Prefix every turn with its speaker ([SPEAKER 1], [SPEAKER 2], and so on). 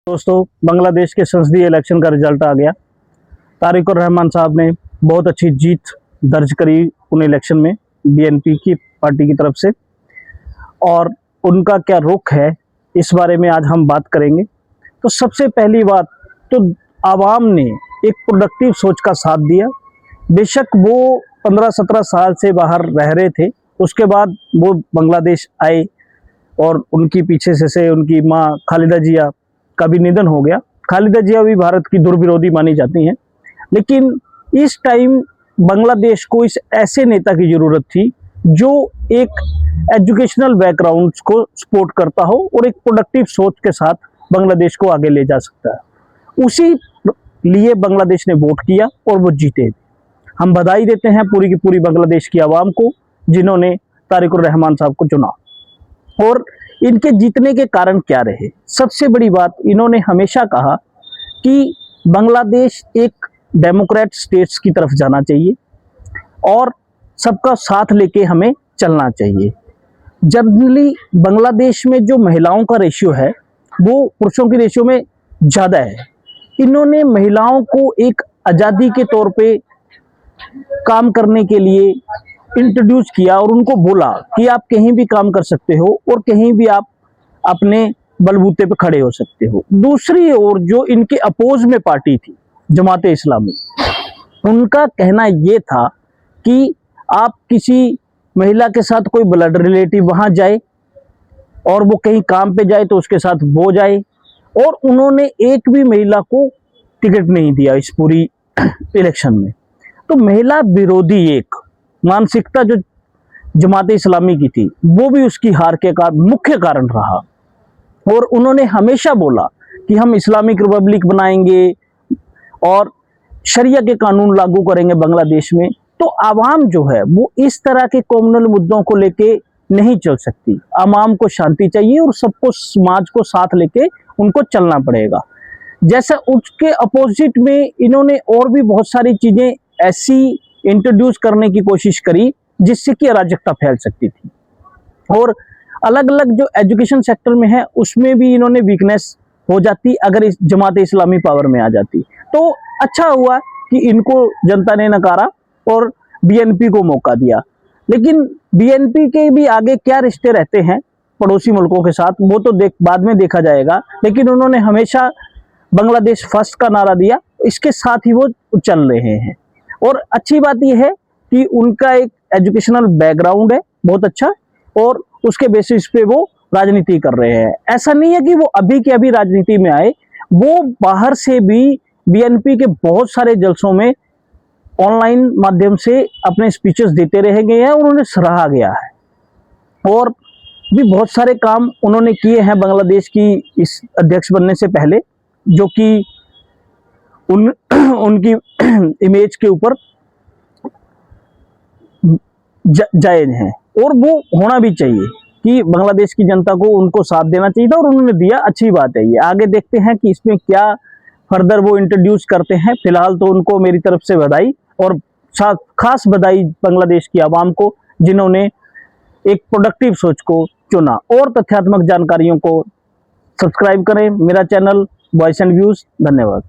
[SPEAKER 1] दोस्तों, बांग्लादेश के संसदीय इलेक्शन का रिजल्ट आ गया। तारिकुर रहमान साहब ने बहुत अच्छी जीत दर्ज करी उन इलेक्शन में बीएनपी की पार्टी की तरफ से, और उनका क्या रुख है इस बारे में आज हम बात करेंगे। तो सबसे पहली बात तो आवाम ने एक प्रोडक्टिव सोच का साथ दिया। बेशक वो 15-17 साल से बाहर रह रहे थे, उसके बाद वो बांग्लादेश आए और उनकी पीछे से उनकी माँ खालिदा जिया का भी निधन हो गया। खालिदा जिया भी भारत की दुर्विरोधी मानी जाती हैं, लेकिन इस टाइम बांग्लादेश को इस ऐसे नेता की जरूरत थी जो एक एजुकेशनल बैकग्राउंड को सपोर्ट करता हो और एक प्रोडक्टिव सोच के साथ बांग्लादेश को आगे ले जा सकता है। उसी लिए बांग्लादेश ने वोट किया और वो जीते। हम बधाई देते हैं पूरी की पूरी बांग्लादेश की आवाम को जिन्होंने तारिकुर रहमान साहब को चुना। और इनके जीतने के कारण क्या रहे? सबसे बड़ी बात, इन्होंने हमेशा कहा कि बांग्लादेश एक डेमोक्रेट स्टेट्स की तरफ जाना चाहिए और सबका साथ लेके हमें चलना चाहिए। जनरली बांग्लादेश में जो महिलाओं का रेशियो है वो पुरुषों की रेशियो में ज़्यादा है। इन्होंने महिलाओं को एक आज़ादी के तौर पे काम करने के लिए इंट्रोड्यूस किया और उनको बोला कि आप कहीं भी काम कर सकते हो और कहीं भी आप अपने बलबूते पे खड़े हो सकते हो। दूसरी ओर जो इनके अपोज में पार्टी थी जमाते इस्लामी, उनका कहना ये था कि आप किसी महिला के साथ कोई ब्लड रिलेटिव वहां जाए और वो कहीं काम पे जाए तो उसके साथ वो जाए, और उन्होंने एक भी महिला को टिकट नहीं दिया इस पूरी इलेक्शन में। तो महिला विरोधी एक मानसिकता जो जमाते इस्लामी की थी वो भी उसकी हार के मुख्य कारण रहा। और उन्होंने हमेशा बोला कि हम इस्लामिक रिपब्लिक बनाएंगे और शरिया के कानून लागू करेंगे बांग्लादेश में। तो आवाम जो है वो इस तरह के कॉमनल मुद्दों को लेके नहीं चल सकती। आवाम को शांति चाहिए और सबको, समाज को साथ लेके उनको चलना पड़ेगा। जैसा उसके अपोजिट में इन्होंने और भी बहुत सारी चीजें ऐसी इंट्रोड्यूस करने की कोशिश करी जिससे कि अराजकता फैल सकती थी। और अलग अलग जो एजुकेशन सेक्टर में है उसमें भी इन्होंने वीकनेस हो जाती अगर इस जमात इस्लामी पावर में आ जाती। तो अच्छा हुआ कि इनको जनता ने नकारा और बीएनपी को मौका दिया। लेकिन बीएनपी के भी आगे क्या रिश्ते रहते हैं पड़ोसी मुल्कों के साथ वो तो बाद में देखा जाएगा, लेकिन उन्होंने हमेशा बांग्लादेश फर्स्ट का नारा दिया, इसके साथ ही वो चल रहे हैं। और अच्छी बात यह है कि उनका एक एजुकेशनल बैकग्राउंड है बहुत अच्छा, और उसके बेसिस पे वो राजनीति कर रहे हैं। ऐसा नहीं है कि वो अभी के अभी राजनीति में आए, वो बाहर से भी बीएनपी के बहुत सारे जलसों में ऑनलाइन माध्यम से अपने स्पीचेस देते रह गए हैं और उन्हें सराहा गया है। और भी बहुत सारे काम उन्होंने किए हैं बांग्लादेश की इस अध्यक्ष बनने से पहले, जो कि उनकी इमेज के ऊपर जायज हैं और वो होना भी चाहिए कि बांग्लादेश की जनता को उनको साथ देना चाहिए था और उन्होंने दिया। अच्छी बात है ये। आगे देखते हैं कि इसमें क्या फर्दर वो इंट्रोड्यूस करते हैं। फिलहाल तो उनको मेरी तरफ से बधाई, और खास बधाई बांग्लादेश की आवाम को जिन्होंने एक प्रोडक्टिव सोच को चुना। और तथ्यात्मक जानकारियों को सब्सक्राइब करें मेरा चैनल वॉइस एंड व्यूज। धन्यवाद।